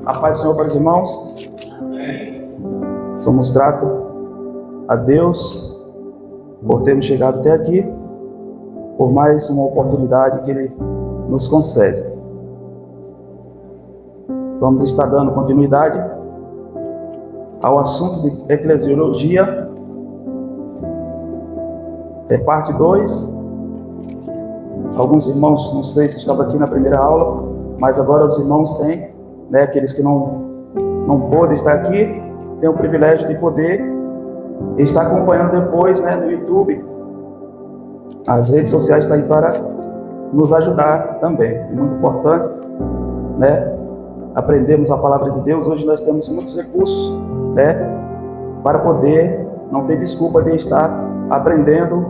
A paz do Senhor para os irmãos. Somos gratos a Deus por termos chegado até aqui, por mais uma oportunidade que Ele nos concede. Vamos estar dando continuidade ao assunto de eclesiologia, parte 2. Alguns irmãos, não sei se estavam aqui na primeira aula, mas agora os irmãos têm, aqueles que não pôde estar aqui, têm o privilégio de poder estar acompanhando depois, no YouTube. As redes sociais estão aí para nos ajudar também. É muito importante, aprendermos a palavra de Deus. Hoje nós temos muitos recursos, para poder não ter desculpa de estar aprendendo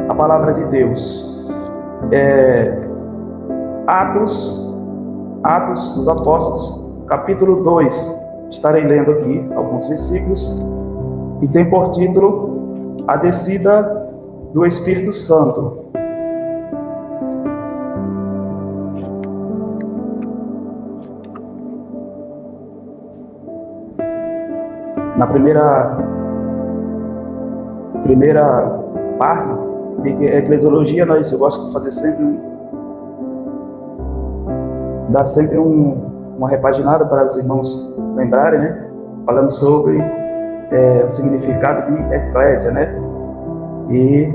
a palavra de Deus. Atos dos Apóstolos, capítulo 2. Estarei lendo aqui alguns versículos e tem por título A Descida do Espírito Santo. Na primeira parte de eclesiologia, eu gosto de fazer sempre uma repaginada para os irmãos lembrarem, falando sobre o significado de eclésia, e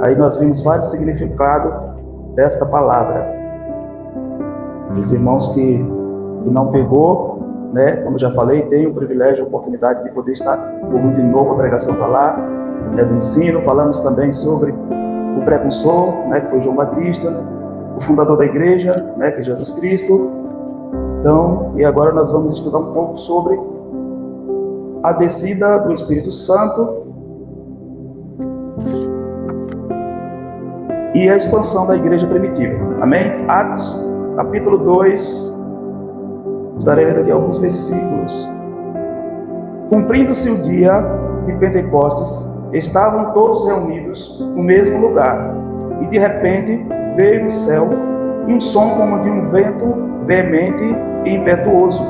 aí nós vimos vários significados desta palavra. Os irmãos que não pegou, como já falei, tem o privilégio, a oportunidade de poder estar ouvindo de novo a pregação da lá, do ensino. Falamos também sobre o precursor, que foi João Batista, o fundador da igreja, que é Jesus Cristo. Então, e agora nós vamos estudar um pouco sobre a descida do Espírito Santo e a expansão da igreja primitiva. Amém? Atos, capítulo 2. Estarei lendo aqui alguns versículos. Cumprindo-se o dia de Pentecostes, estavam todos reunidos no mesmo lugar, e de repente veio do céu um som como de um vento veemente e impetuoso,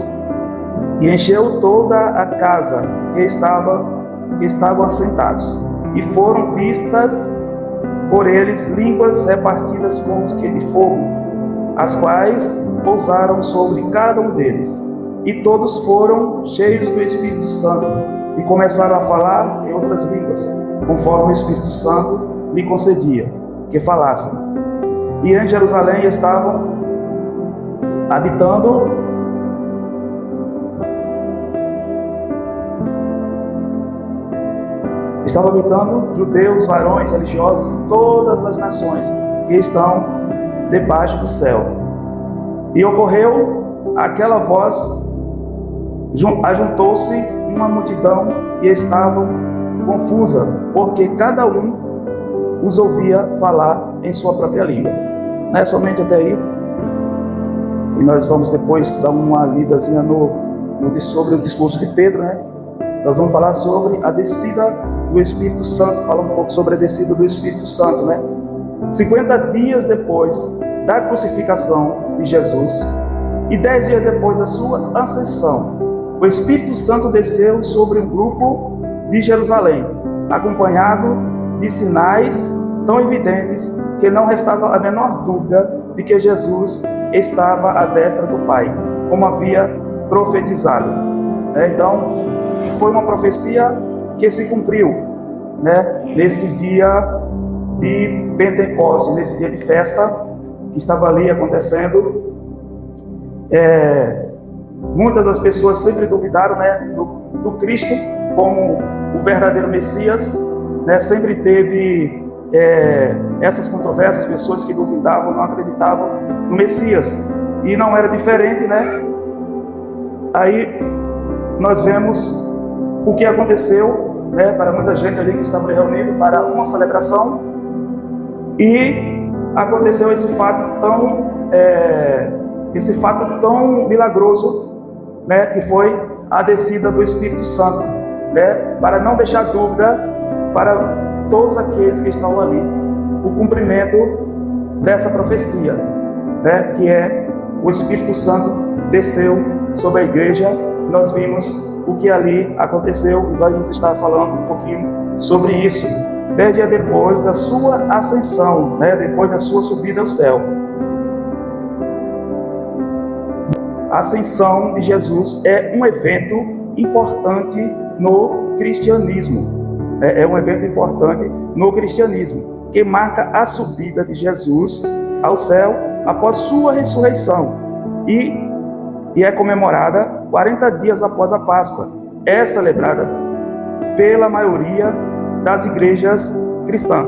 e encheu toda a casa que estavam assentados, e foram vistas por eles línguas repartidas como que de fogo, as quais pousaram sobre cada um deles, e todos foram cheios do Espírito Santo, e começaram a falar em outras línguas, conforme o Espírito Santo lhe concedia que falassem. E em Jerusalém estavam habitando judeus, varões religiosos de todas as nações que estão debaixo do céu. E ocorreu aquela voz, ajuntou-se uma multidão e estavam confusa, porque cada um os ouvia falar em sua própria língua. Não é somente até aí. E nós vamos depois dar uma lidazinha sobre o discurso de Pedro, Nós vamos falar sobre a descida do Espírito Santo, falar um pouco sobre a descida do Espírito Santo, 50 dias depois da crucificação de Jesus e 10 dias depois da sua ascensão, o Espírito Santo desceu sobre um grupo de Jerusalém, acompanhado de sinais tão evidentes que não restava a menor dúvida de que Jesus estava à destra do Pai, como havia profetizado. Então, foi uma profecia que se cumpriu, nesse dia de Pentecostes, nesse dia de festa que estava ali acontecendo. Muitas das pessoas sempre duvidaram, do Cristo como o verdadeiro Messias, sempre teve essas controvérsias, pessoas que duvidavam, não acreditavam no Messias, e não era diferente, Aí nós vemos o que aconteceu, para muita gente ali que estava reunido para uma celebração, e aconteceu esse fato tão milagroso, que foi a descida do Espírito Santo, para não deixar dúvida para todos aqueles que estão ali, o cumprimento dessa profecia, que é o Espírito Santo desceu sobre a igreja, nós vimos o que ali aconteceu e vamos estar falando um pouquinho sobre isso. 10 dias depois da sua ascensão, depois da sua subida ao céu. A ascensão de Jesus é um evento importante no cristianismo. É um evento importante no cristianismo, que marca a subida de Jesus ao céu após sua ressurreição e é comemorada 40 dias após a Páscoa. É celebrada pela maioria das igrejas cristãs.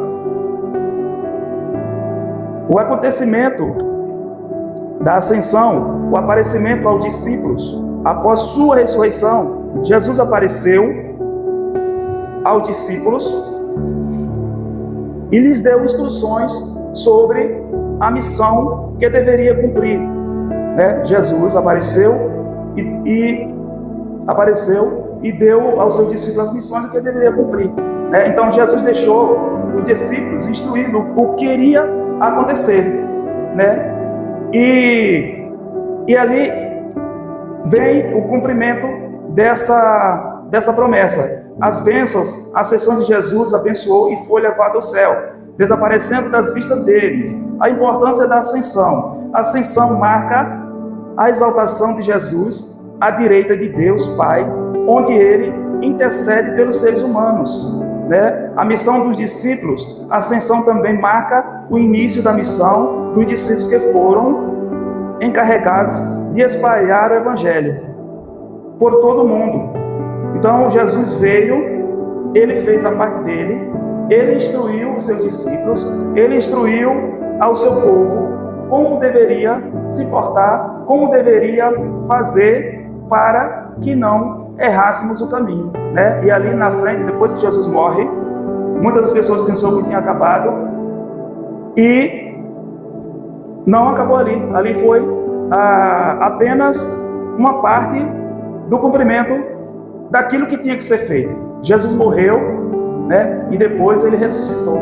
O acontecimento da ascensão, o aparecimento aos discípulos, após sua ressurreição, Jesus apareceu aos discípulos e lhes deu instruções sobre a missão que deveria cumprir. Jesus apareceu e deu aos seus discípulos as missões que deveria cumprir. Então Jesus deixou os discípulos instruindo o que iria acontecer, E ali vem o cumprimento dessa promessa. As bênçãos, as ascensões de Jesus abençoou e foi levado ao céu, desaparecendo das vistas deles. A importância da ascensão. A ascensão marca a exaltação de Jesus à direita de Deus Pai, onde ele intercede pelos seres humanos. A missão dos discípulos, a ascensão também marca o início da missão dos discípulos que foram encarregados de espalhar o Evangelho por todo o mundo. Então Jesus veio, ele fez a parte dele, ele instruiu os seus discípulos, ele instruiu ao seu povo como deveria se portar, como deveria fazer para que não errássemos o caminho. E ali na frente, depois que Jesus morre, muitas das pessoas pensaram que tinha acabado e não acabou ali. Ali foi apenas uma parte do cumprimento daquilo que tinha que ser feito. Jesus morreu, e depois ele ressuscitou.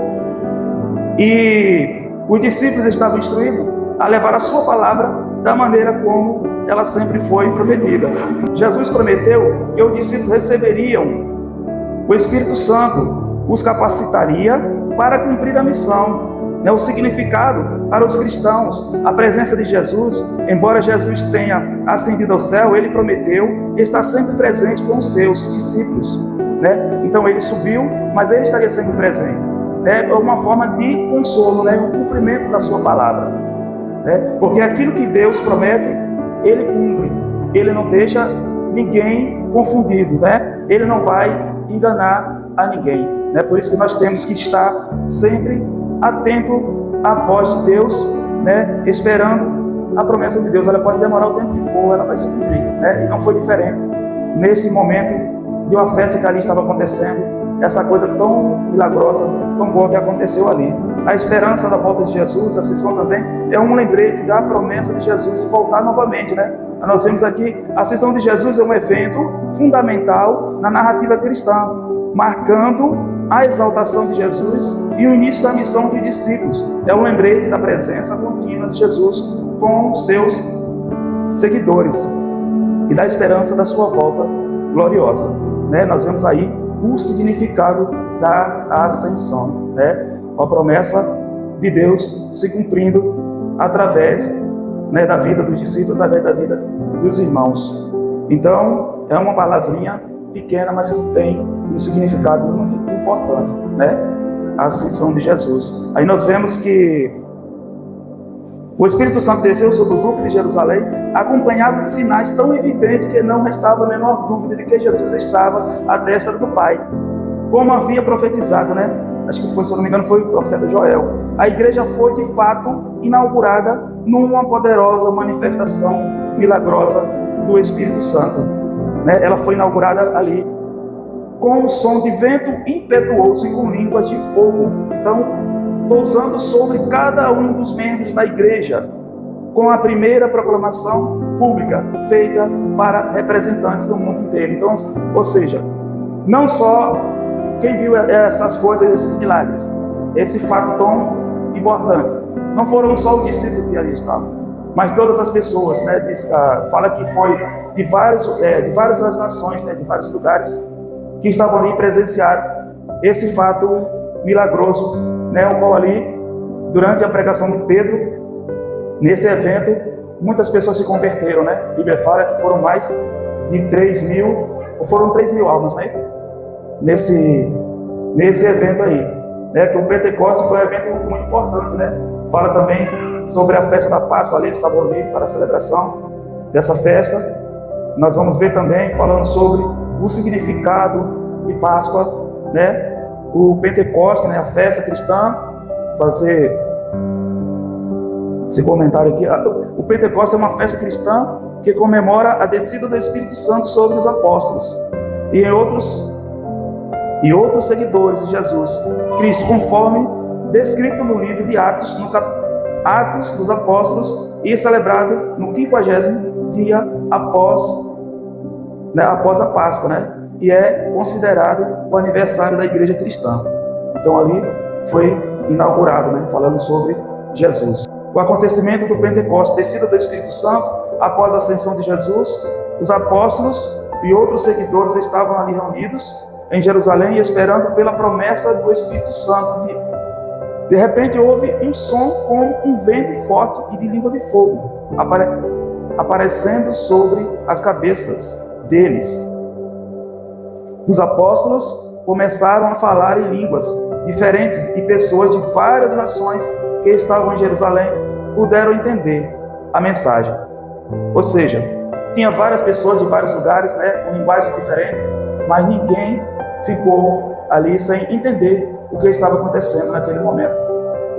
E os discípulos estavam instruídos a levar a sua palavra da maneira como ela sempre foi prometida. Jesus prometeu que os discípulos receberiam o Espírito Santo, os capacitaria para cumprir a missão. O significado para os cristãos, a presença de Jesus, embora Jesus tenha ascendido ao céu, ele prometeu estar sempre presente com os seus discípulos. Então ele subiu, mas ele estaria sempre presente. É uma forma de consolo, um cumprimento da sua palavra. Porque aquilo que Deus promete, ele cumpre. Ele não deixa ninguém confundido. Ele não vai enganar a ninguém. Por isso que nós temos que estar sempre atento à voz de Deus, esperando a promessa de Deus. Ela pode demorar o tempo que for, ela vai se cumprir. E não foi diferente neste momento de uma festa que ali estava acontecendo, essa coisa tão milagrosa, tão boa que aconteceu ali. A esperança da volta de Jesus, a ascensão também, é um lembrete da promessa de Jesus de voltar novamente. Nós vemos aqui, a ascensão de Jesus é um evento fundamental na narrativa cristã, marcando a exaltação de Jesus e o início da missão dos discípulos. É um lembrete da presença contínua de Jesus com os seus seguidores e da esperança da sua volta gloriosa. Nós vemos aí o significado da ascensão, a promessa de Deus se cumprindo através da vida dos discípulos, através da vida dos irmãos. Então, é uma palavrinha pequena, mas que tem um significado muito importante, a ascensão de Jesus. Aí nós vemos que o Espírito Santo desceu sobre o grupo de Jerusalém, acompanhado de sinais tão evidentes que não restava a menor dúvida de que Jesus estava à destra do Pai, como havia profetizado, Acho que foi, se eu não me engano, foi o profeta Joel. A igreja foi, de fato, inaugurada numa poderosa manifestação milagrosa do Espírito Santo. Ela foi inaugurada ali com um som de vento impetuoso e com línguas de fogo. Então, pousando sobre cada um dos membros da igreja, com a primeira proclamação pública feita para representantes do mundo inteiro. Então, ou seja, não só quem viu essas coisas, esses milagres, esse fato tão importante, não foram só os discípulos que ali estavam, mas todas as pessoas, né, fala que foi de várias as nações, né, de vários lugares, que estavam ali e presenciaram esse fato milagroso, né, o qual ali, durante a pregação de Pedro, nesse evento, muitas pessoas se converteram, né? A Bíblia fala que foram mais de 3.000, ou foram 3.000 almas, né? Nesse evento aí, né? Que o Pentecostes foi um evento muito importante, né? Fala também sobre a festa da Páscoa, ali eles estavam ali para a celebração dessa festa. Nós vamos ver também falando sobre o significado de Páscoa, né? O Pentecostes, né? A festa cristã, fazer esse comentário aqui. O Pentecostes é uma festa cristã que comemora a descida do Espírito Santo sobre os apóstolos e outros seguidores de Jesus Cristo, conforme descrito no livro de Atos, Atos dos Apóstolos, e celebrado no 50º dia após a Páscoa, né? E é considerado o aniversário da igreja cristã. Então ali foi inaugurado, né? Falando sobre Jesus. O acontecimento do Pentecostes, descida do Espírito Santo, após a ascensão de Jesus, os apóstolos e outros seguidores estavam ali reunidos em Jerusalém, esperando pela promessa do Espírito Santo. De repente houve um som como um vento forte e de língua de fogo, aparecendo sobre as cabeças deles. Os apóstolos começaram a falar em línguas diferentes e pessoas de várias nações que estavam em Jerusalém puderam entender a mensagem. Ou seja, tinha várias pessoas de vários lugares, né, com linguagens diferentes, mas ninguém ficou ali sem entender o que estava acontecendo naquele momento,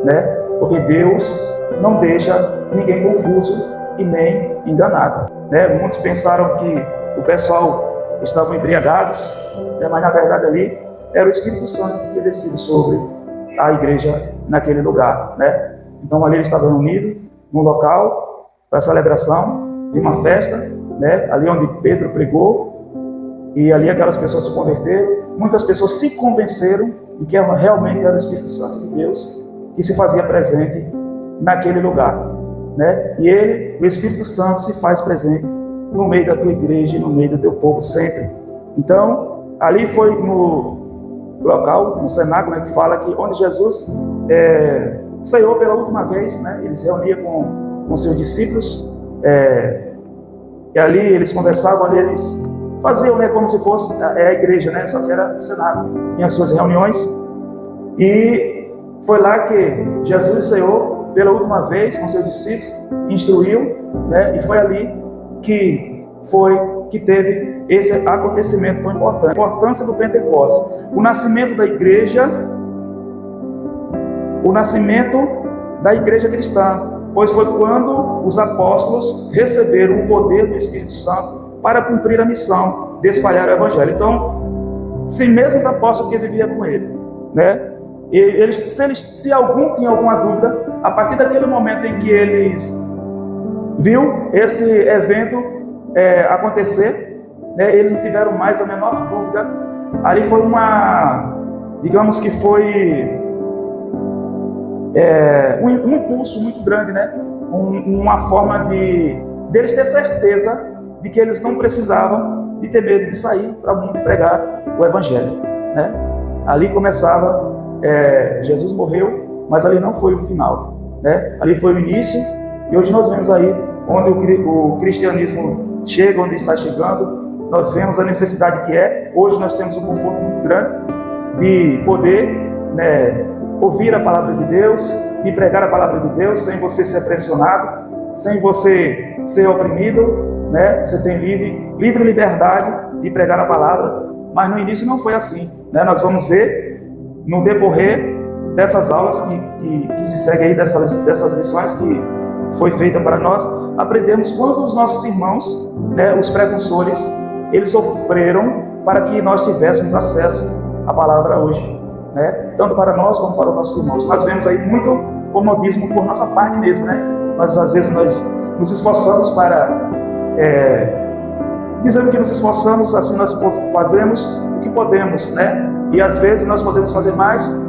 né? Porque Deus não deixa ninguém confuso e nem enganado, né? Muitos pensaram que o pessoal estavam embriagados, né, mas na verdade ali era o Espírito Santo que tinha descido sobre a igreja naquele lugar, né? Então ali eles estavam reunidos num local para celebração de uma festa, né? Ali onde Pedro pregou, e ali aquelas pessoas se converteram. Muitas pessoas se convenceram de que realmente era o Espírito Santo de Deus que se fazia presente naquele lugar, né? E o Espírito Santo, se faz presente no meio da tua igreja e no meio do teu povo sempre. Então, ali foi no local, no cenáculo, né, que fala que onde Jesus ceiou pela última vez, né? Ele se reunia com seus discípulos, e ali eles conversavam, ali eles faziam, né, como se fosse a igreja, né? Só que era o cenáculo, em as suas reuniões. E foi lá que Jesus ceiou pela última vez com seus discípulos, instruiu, né? E foi ali que teve esse acontecimento tão importante. A importância do Pentecostes, o nascimento da igreja cristã, pois foi quando os apóstolos receberam o poder do Espírito Santo para cumprir a missão de espalhar o Evangelho. Então, se mesmo os apóstolos que viviam com ele, né? Se algum tinha alguma dúvida, a partir daquele momento em que eles viu esse evento acontecer, né, eles não tiveram mais a menor dúvida. Ali foi digamos que foi um impulso muito grande, né? Uma forma deles ter certeza de que eles não precisavam de ter medo de sair para o mundo pregar o Evangelho, né? Ali começava, Jesus morreu, mas ali não foi o final, né? Ali foi o início, e hoje nós vemos aí onde o cristianismo chega, onde está chegando. Nós vemos a necessidade que hoje nós temos um conforto muito grande de poder, né, ouvir a palavra de Deus, de pregar a palavra de Deus, sem você ser pressionado, sem você ser oprimido, né? Você tem livre liberdade de pregar a palavra, mas no início não foi assim, né? Nós vamos ver no decorrer dessas aulas que se segue aí, dessas lições que foi feita para nós, aprendemos quanto os nossos irmãos, né, os precursores, eles sofreram para que nós tivéssemos acesso à palavra hoje, né? Tanto para nós como para os nossos irmãos. Nós vemos aí muito comodismo por nossa parte mesmo, né? Mas às vezes nós nos esforçamos para dizendo que nos esforçamos, assim nós fazemos o que podemos, né? E às vezes nós podemos fazer mais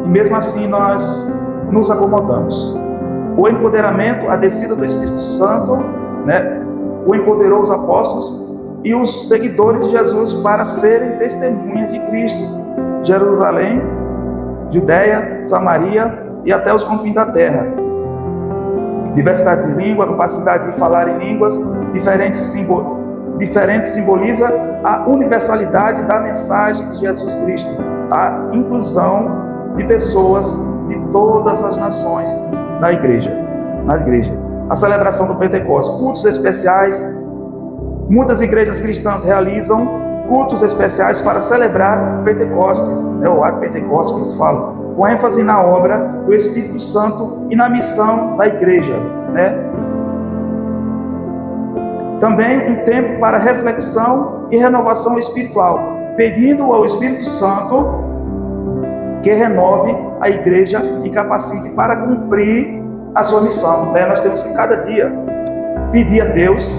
e mesmo assim nós nos acomodamos. o empoderamento, a descida do Espírito Santo, né, o empoderou os apóstolos e os seguidores de Jesus para serem testemunhas de Cristo. Jerusalém, Judeia, Samaria e até os confins da terra. Diversidade de língua, capacidade de falar em línguas diferentes simboliza a universalidade da mensagem de Jesus Cristo, a inclusão de pessoas de todas as nações na igreja. A celebração do Pentecostes, cultos especiais. Muitas igrejas cristãs realizam cultos especiais para celebrar o Pentecostes, o ato Pentecostes que eles falam, com ênfase na obra do Espírito Santo e na missão da igreja, né? Também um tempo para reflexão e renovação espiritual, pedindo ao Espírito Santo que renove a igreja e capacite para cumprir a sua missão, né? Nós temos que cada dia pedir a Deus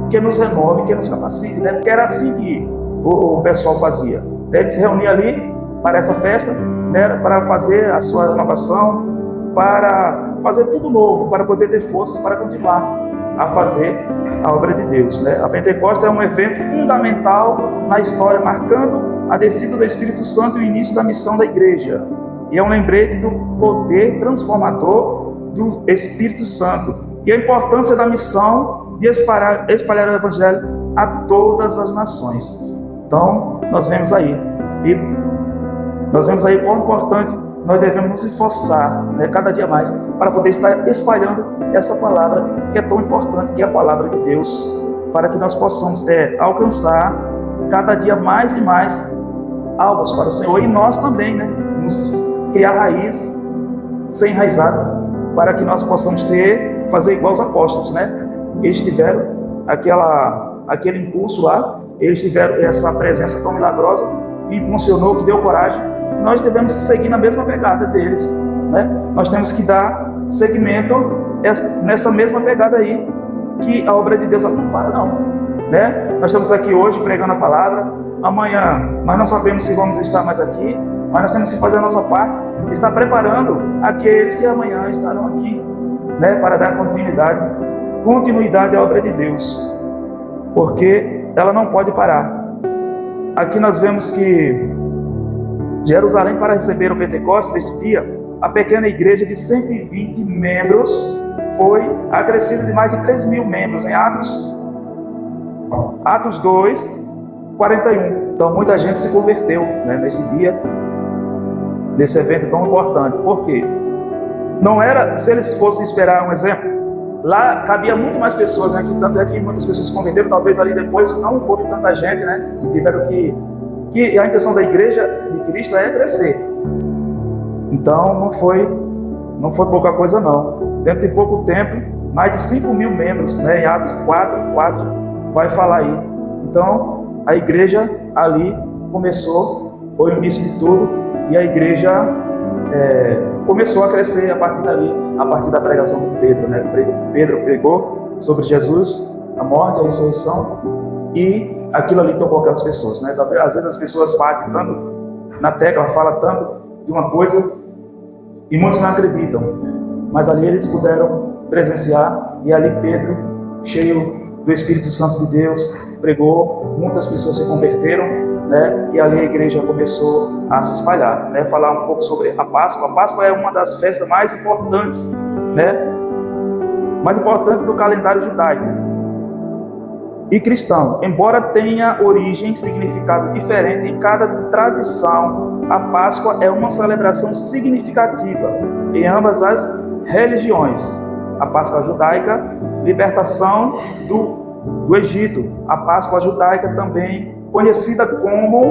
que nos renove, que nos capacite, né? Porque era assim que o pessoal fazia. Ele se reunia ali para essa festa, né? Para fazer a sua renovação, para fazer tudo novo, para poder ter forças para continuar a fazer a obra de Deus, né? A Pentecostes é um evento fundamental na história, marcando a descida do Espírito Santo e o início da missão da igreja. E é um lembrete do poder transformador do Espírito Santo e a importância da missão de espalhar o Evangelho a todas as nações. Então, nós vemos aí quão importante nós devemos nos esforçar, né, cada dia mais, para poder estar espalhando essa palavra que é tão importante, que é a palavra de Deus, para que nós possamos alcançar cada dia mais e mais almas para o Senhor, e nós também, né, nos criar raiz, ser enraizado, para que nós possamos fazer igual os apóstolos, né? Eles tiveram aquele impulso lá, eles tiveram essa presença tão milagrosa que impulsionou, que deu coragem. Nós devemos seguir na mesma pegada deles, né? Nós temos que dar seguimento nessa mesma pegada aí, que a obra de Deus não para não, né? Nós estamos aqui hoje pregando a palavra, amanhã nós não sabemos se vamos estar mais aqui, mas nós temos que fazer a nossa parte, estar preparando aqueles que amanhã estarão aqui, né? Para dar continuidade à obra de Deus, porque ela não pode parar. Aqui nós vemos que Jerusalém, para receber o Pentecostes desse dia, a pequena igreja de 120 membros foi acrescida de mais de 3.000 membros em Atos 2, 41. Então muita gente se converteu, né, nesse dia, nesse evento tão importante. Por quê? Não era, se eles fossem esperar um exemplo, lá cabia muito mais pessoas, né, que tanto é que muitas pessoas se converteram, talvez ali depois não houve tanta gente, né, e tiveram que a intenção da igreja de Cristo é crescer. Então não foi pouca coisa não. Dentro de pouco tempo, mais de 5.000 membros, né, em Atos 4 vai falar aí. Então a igreja ali começou, foi o início de tudo, e a igreja começou a crescer a partir dali, a partir da pregação de Pedro, né? Pedro pregou sobre Jesus, a morte, a ressurreição, e aquilo ali tocou aquelas pessoas, né? Talvez, às vezes as pessoas batem tanto na tecla, falam tanto de uma coisa e muitos não acreditam, mas ali eles puderam presenciar, e ali Pedro, cheio do Espírito Santo de Deus, pregou, muitas pessoas se converteram, né? E ali a igreja começou a se espalhar, né? Falar um pouco sobre a Páscoa. A Páscoa é uma das festas mais importantes, né? Mais importante do calendário judaico e cristão. Embora tenha origem e significado diferente em cada tradição, a Páscoa é uma celebração significativa em ambas as religiões. A Páscoa judaica, libertação do Egito. A Páscoa judaica, também conhecida como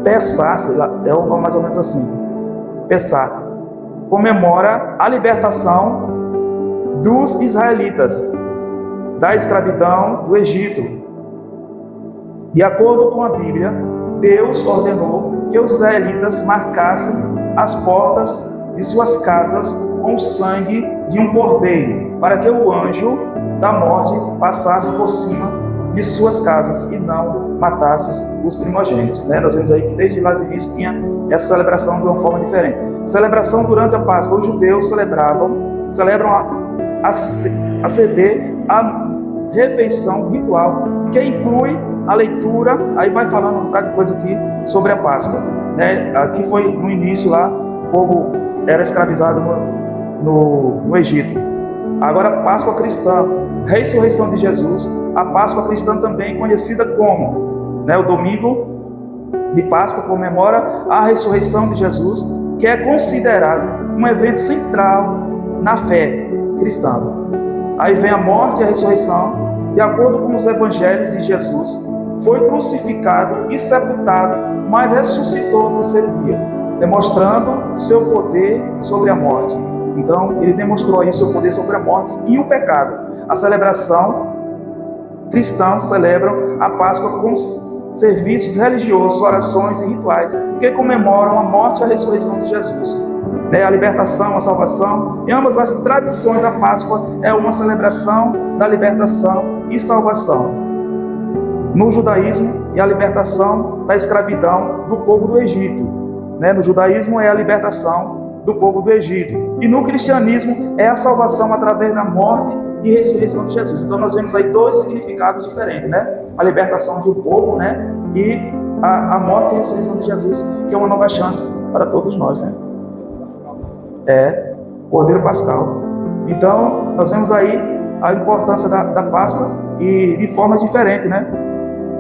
Pessah, é o nome mais ou menos assim, Pessah, comemora a libertação dos israelitas da escravidão do Egito. De acordo com a Bíblia, Deus ordenou que os israelitas marcassem as portas de suas casas com o sangue de um cordeiro, para que o anjo da morte passasse por cima de suas casas e não matasse os primogênitos, né? Nós vemos aí que desde lá do início tinha essa celebração de uma forma diferente. Celebração durante a Páscoa. Os judeus celebram a ceder a refeição ritual, que inclui a leitura. Aí vai falando um bocado de coisa aqui sobre a Páscoa, né? Aqui foi no início lá, o povo era escravizado no Egito. Agora a Páscoa cristã, ressurreição de Jesus, a Páscoa cristã também conhecida como, né, o domingo de Páscoa comemora a ressurreição de Jesus, que é considerado um evento central na fé cristã. Aí vem a morte e a ressurreição. De acordo com os evangelhos de Jesus, foi crucificado e sepultado, mas ressuscitou no terceiro dia, demonstrando seu poder sobre a morte. Então, ele demonstrou aí seu poder sobre a morte e o pecado. A celebração, cristãos celebram a Páscoa com serviços religiosos, orações e rituais que comemoram a morte e a ressurreição de Jesus. A libertação, a salvação, em ambas as tradições, a Páscoa é uma celebração da libertação e salvação. No judaísmo, é a libertação da escravidão do povo do Egito. No judaísmo, é a libertação do povo do Egito. E no cristianismo, é a salvação através da morte e ressurreição de Jesus. Então, nós vemos aí dois significados diferentes, A libertação de um povo, e a morte e a ressurreição de Jesus, que é uma nova chance para todos nós, Cordeiro Pascal. Então, nós vemos aí a importância da Páscoa e de formas diferentes,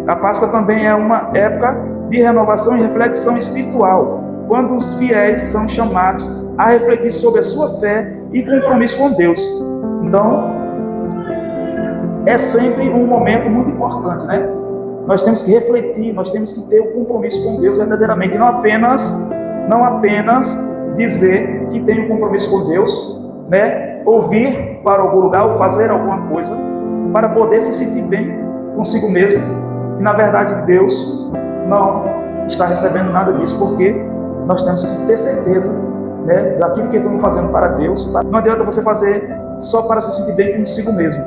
A Páscoa também é uma época de renovação e reflexão espiritual, quando os fiéis são chamados a refletir sobre a sua fé e compromisso com Deus. Então, é sempre um momento muito importante, Nós temos que refletir, nós temos que ter um compromisso com Deus verdadeiramente, não apenas dizer que tem um compromisso com Deus, ouvir para algum lugar ou fazer alguma coisa para poder se sentir bem consigo mesmo. E na verdade Deus não está recebendo nada disso, porque nós temos que ter certeza, daquilo que estamos fazendo para Deus. Não adianta você fazer só para se sentir bem consigo mesmo,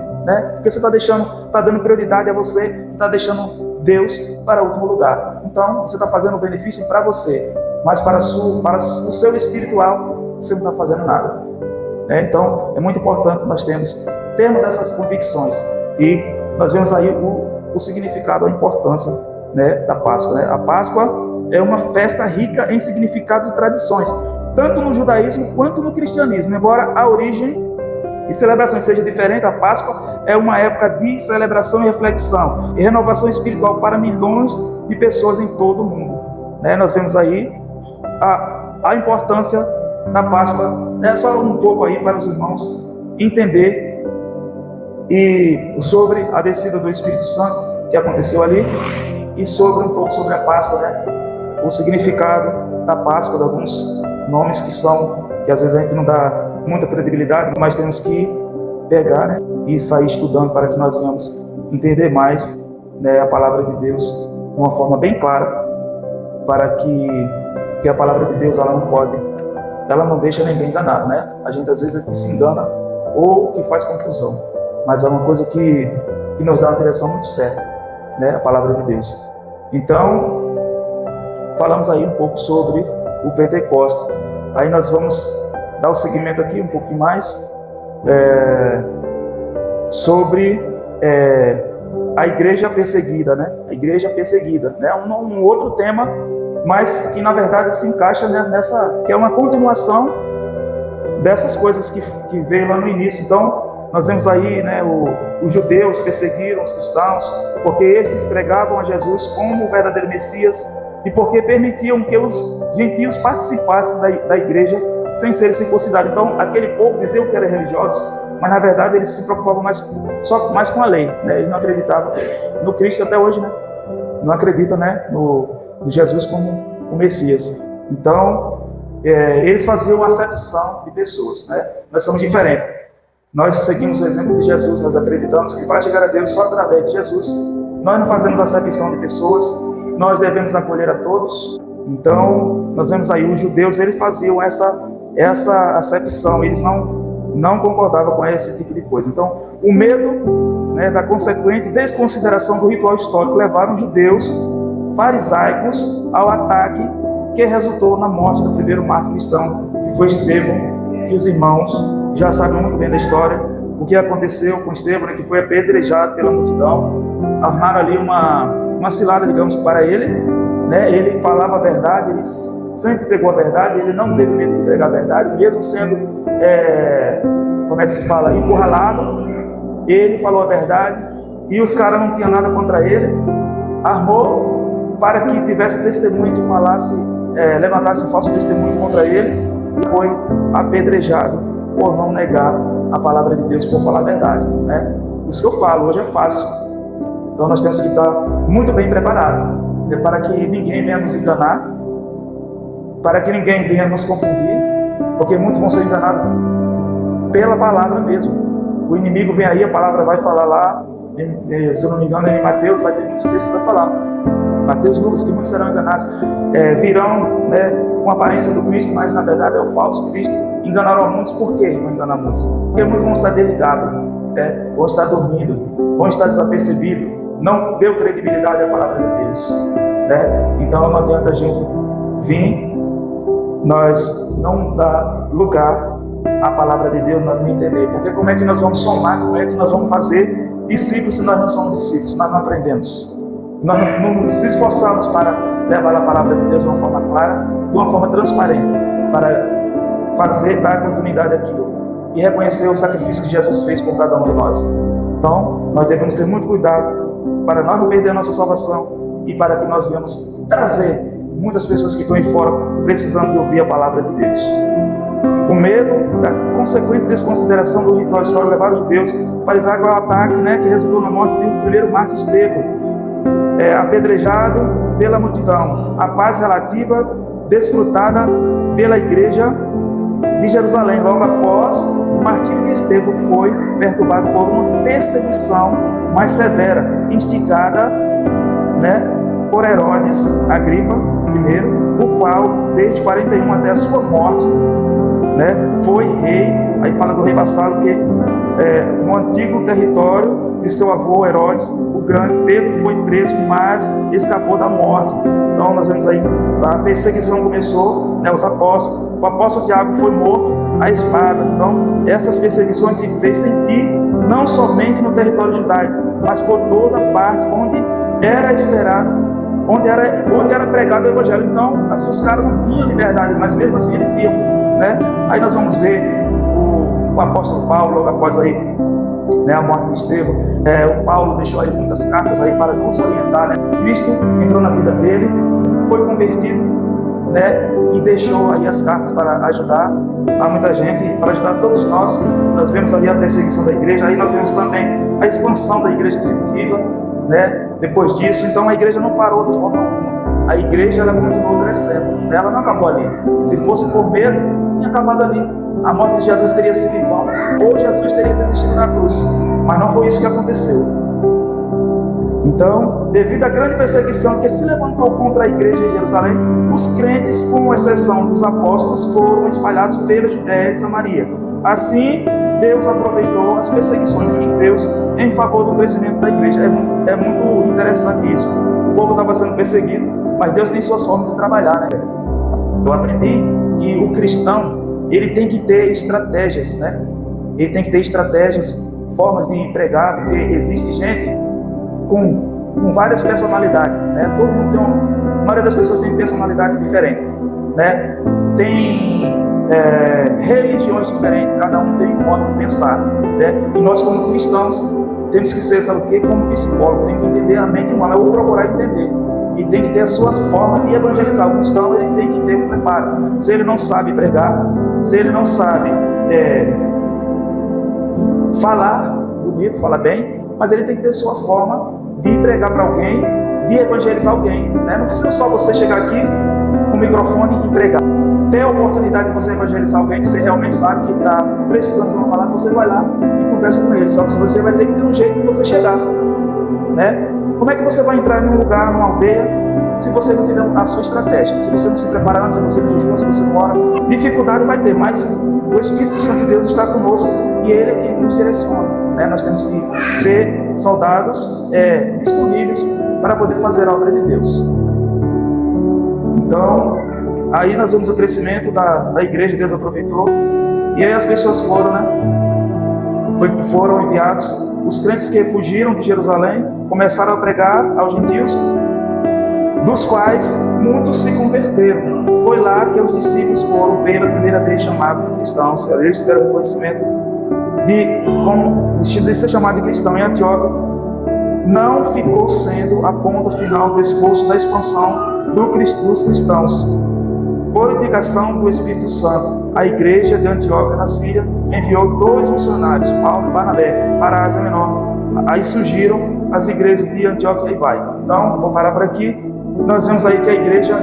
porque você está dando prioridade a você e está deixando Deus para último lugar. Então você está fazendo o benefício para você, mas para o seu espiritual você não está fazendo nada. Então é muito importante nós termos essas convicções, e nós vemos aí o significado, a importância da Páscoa. A Páscoa é uma festa rica em significados e tradições, tanto no judaísmo quanto no cristianismo. Embora a origem e celebração seja diferente, a Páscoa é uma época de celebração e reflexão e renovação espiritual para milhões de pessoas em todo o mundo. Nós vemos aí a importância da Páscoa. É só um pouco aí para os irmãos entender e sobre a descida do Espírito Santo que aconteceu ali, e sobre um pouco sobre a Páscoa, o significado da Páscoa, de alguns nomes que às vezes a gente não dá muita credibilidade, mas temos que pegar, e sair estudando para que nós venhamos entender mais, a palavra de Deus de uma forma bem clara, para que a palavra de Deus ela não deixa ninguém enganado, A gente às vezes se engana ou que faz confusão, mas é uma coisa que nos dá uma direção muito certa, a palavra de Deus. Então, falamos aí um pouco sobre o Pentecostes. Aí nós vamos dar o seguimento aqui um pouquinho mais sobre a igreja perseguida, A igreja perseguida, um outro tema, mas que na verdade se encaixa nessa, que é uma continuação dessas coisas que veio lá no início. Então, nós vemos aí, os judeus perseguiram os cristãos porque estes pregavam a Jesus como o verdadeiro Messias e porque permitiam que os gentios participassem da igreja sem serem circuncidados. Então, aquele povo dizia que era religioso, mas na verdade eles se preocupavam mais com a lei, Eles não acreditavam no Cristo até hoje, Não acreditam, no Jesus como o Messias. Então, eles faziam acepção de pessoas, Nós somos diferentes. Nós seguimos o exemplo de Jesus, nós acreditamos que para chegar a Deus só através de Jesus. Nós não fazemos acepção de pessoas, nós devemos acolher a todos. Então, nós vemos aí os judeus, eles faziam essa acepção, eles não concordavam com esse tipo de coisa. Então, o medo, da consequente desconsideração do ritual histórico levaram os judeus farisaicos ao ataque que resultou na morte do primeiro mártir cristão, que foi Estevão, que os irmãos já sabem muito bem da história, o que aconteceu com Estevão, né, que foi apedrejado pela multidão. Armaram ali uma cilada, digamos, para ele, né? Ele falava a verdade, ele sempre pregou a verdade, ele não teve medo de pregar a verdade, mesmo sendo, como é que se fala, encurralado, ele falou a verdade, e os caras não tinham nada contra ele, armou para que tivesse testemunho que falasse, levantasse um falso testemunho contra ele, e foi apedrejado por não negar a palavra de Deus, por falar a verdade, né? Isso que eu falo, hoje é fácil. Então nós temos que estar muito bem preparados, né, para que ninguém venha nos enganar, para que ninguém venha nos confundir, porque muitos vão ser enganados pela palavra mesmo. O inimigo vem aí, a palavra vai falar lá, se eu não me engano, em Mateus, vai ter muitos textos que vai falar. Mateus, Lucas, que muitos serão enganados, virão, né, com a aparência do Cristo, mas na verdade é o falso Cristo. Enganarão muitos. Por que vão enganar muitos? Porque muitos vão estar delicados, vão estar dormindo, vão estar desapercebidos, não deu credibilidade à palavra de Deus, né? Então não adianta a gente vir, nós não dar lugar à palavra de Deus, nós não entender, porque como é que nós vamos somar, como é que nós vamos fazer discípulos se nós não somos discípulos, se nós não aprendemos, nós não nos esforçamos para levar a palavra de Deus de uma forma clara, de uma forma transparente, para dar continuidade àquilo e reconhecer o sacrifício que Jesus fez por cada um de nós. Então nós devemos ter muito cuidado para nós não perder a nossa salvação e para que nós venhamos trazer muitas pessoas que estão aí fora precisando de ouvir a palavra de Deus. O medo da consequente desconsideração do ritual histórico levaram os judeus farisaicos ao ataque, né, que resultou na morte do primeiro mártir Estevão, apedrejado pela multidão. A paz relativa desfrutada pela igreja de Jerusalém logo após o martírio de Estevão foi perturbado por uma perseguição mais severa, instigada, né, por Herodes Agripa I, o qual desde 41 até a sua morte, né, foi rei. Aí fala do rei vassalo, que no antigo território de seu avô Herodes o Grande. Pedro foi preso, mas escapou da morte. Então nós vemos aí a perseguição começou, né, os apóstolos. O apóstolo Tiago foi morto à espada. Então essas perseguições se fez sentir não somente no território judaico, mas por toda parte onde era esperado, onde era pregado o evangelho. Então assim, os caras não tinham liberdade, mas mesmo assim eles iam, né? Aí nós vamos ver o apóstolo Paulo logo após aí, né, a morte de Estevão. O Paulo deixou aí muitas cartas aí para nos orientar, né? Cristo entrou na vida dele, foi convertido, né, e deixou aí as cartas para ajudar a muita gente, para ajudar todos nós. Nós vemos ali a perseguição da igreja, aí nós vemos também a expansão da igreja primitiva, né, depois disso. Então a igreja não parou de forma alguma, a igreja ela continuou crescendo, ela não acabou ali. Se fosse por medo, tinha acabado ali, a morte de Jesus teria sido em vão, ou Jesus teria desistido da cruz, mas não foi isso que aconteceu. Então, devido à grande perseguição que se levantou contra a igreja em Jerusalém, os crentes, com exceção dos apóstolos, foram espalhados pela Judéia e Samaria. Assim, Deus aproveitou as perseguições dos judeus em favor do crescimento da igreja. É muito interessante isso. O povo estava sendo perseguido, mas Deus tem suas formas de trabalhar, né? Eu aprendi que o cristão, ele tem que ter estratégias, né? Ele tem que ter estratégias, formas de pregar, porque existe gente com várias personalidades, né? Todo mundo tem a maioria das pessoas tem personalidades diferentes, né? Tem religiões diferentes, cada um tem um modo de pensar, né? E nós, como cristãos, temos que ser, sabe o quê? Como psicólogo, tem que entender a mente humana, ou procurar entender, e tem que ter as suas formas de evangelizar. O cristão, ele tem que ter um preparo. Se ele não sabe pregar, se ele não sabe falar bonito, falar bem, mas ele tem que ter sua forma de pregar para alguém, de evangelizar alguém, né? Não precisa só você chegar aqui com o microfone e pregar. Tem a oportunidade de você evangelizar alguém que você realmente sabe que está precisando de uma palavra, você vai lá e conversa com ele. Só que você vai ter que ter um jeito de você chegar, né? Como é que você vai entrar em um lugar, numa aldeia, se você não tiver a sua estratégia? Se você não se preparar antes, se você não jejua, se você mora, dificuldade vai ter, mas o Espírito Santo de Deus está conosco e Ele é quem nos direciona, né? Nós temos que ser soldados disponíveis para poder fazer a obra de Deus. Então, Aí nós vemos o crescimento da igreja, Deus aproveitou, e aí as pessoas foram, né? Foram enviados, os crentes que fugiram de Jerusalém, começaram a pregar aos gentios, dos quais muitos se converteram. Foi lá que os discípulos foram pela primeira vez chamados de cristãos. Eles tiveram reconhecimento de ser chamado de cristão em Antioquia. Não ficou sendo a ponta final do esforço da expansão dos cristãos. Por indicação do Espírito Santo, a igreja de Antioquia na Síria enviou 2 missionários, Paulo e Barnabé, para a Ásia Menor. Aí surgiram as igrejas de Antioquia e vai. Então, vou parar por aqui. Nós vemos aí que a igreja,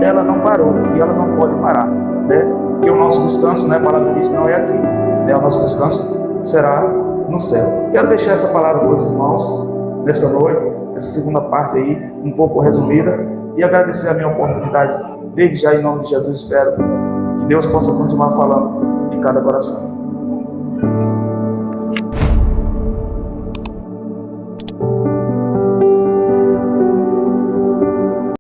ela não parou e ela não pode parar, né? Porque o nosso descanso, né, a palavra diz que não é aqui, né? O nosso descanso será no céu. Quero deixar essa palavra para os irmãos nesta noite, essa segunda parte aí, um pouco resumida, e agradecer a minha oportunidade. Desde já, em nome de Jesus, espero que Deus possa continuar falando em cada coração.